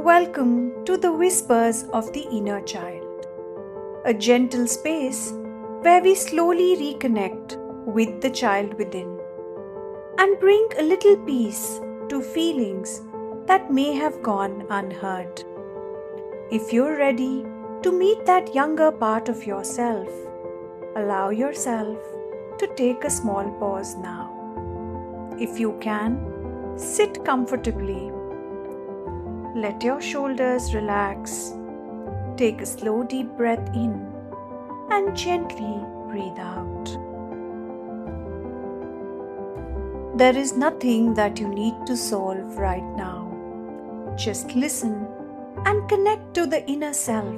Welcome to the Whispers of the Inner Child, a gentle space where we slowly reconnect with the child within and bring a little peace to feelings that may have gone unheard. If you're ready to meet that younger part of yourself, allow yourself to take a small pause now. If you can, sit comfortably. Let your shoulders relax. Take a slow deep breath in and gently breathe out. There is nothing that you need to solve right now. Just listen and connect to the inner self,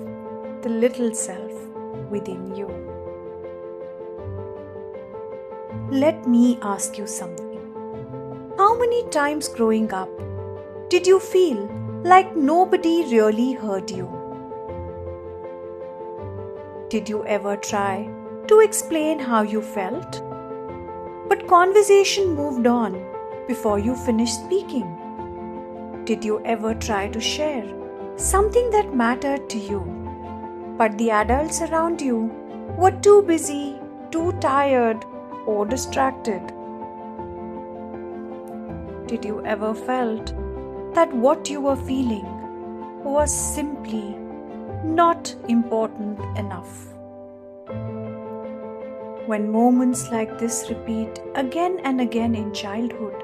the little self within you. Let me ask you something. How many times growing up did you feel like nobody really heard you? Did you ever try to explain how you felt? But conversation moved on before you finished speaking. Did you ever try to share something that mattered to you, but the adults around you were too busy, too tired, or distracted? Did you ever felt that what you were feeling was simply not important enough? When moments like this repeat again and again in childhood,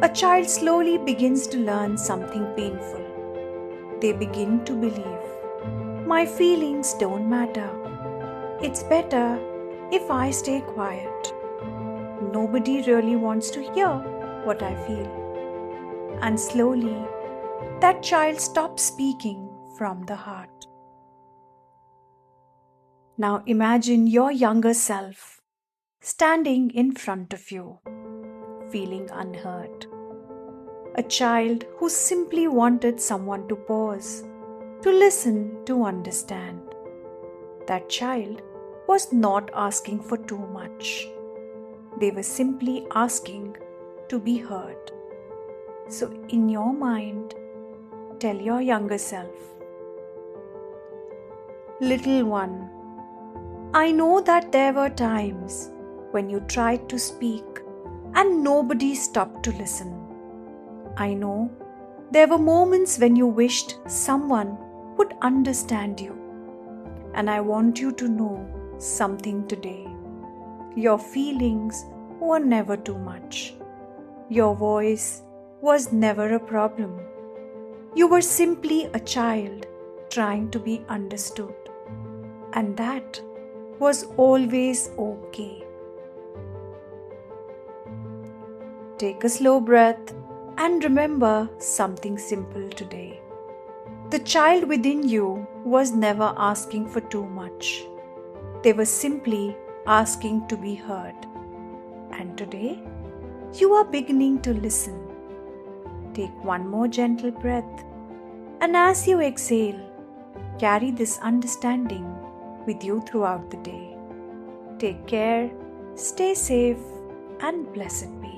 a child slowly begins to learn something painful. They begin to believe, my feelings don't matter. It's better if I stay quiet. Nobody really wants to hear what I feel. And slowly, that child stops speaking from the heart. Now imagine your younger self standing in front of you, feeling unheard. A child who simply wanted someone to pause, to listen, to understand. That child was not asking for too much. They were simply asking to be heard. So in your mind, tell your younger self, little one, I know that there were times when you tried to speak and nobody stopped to listen. I know there were moments when you wished someone would understand you. And I want you to know something today. Your feelings were never too much. Your voice was never a problem. You were simply a child trying to be understood. And that was always okay. Take a slow breath and remember something simple today. The child within you was never asking for too much. They were simply asking to be heard. And today, you are beginning to listen. Take one more gentle breath, and as you exhale, carry this understanding with you throughout the day. Take care, stay safe, and blessed be.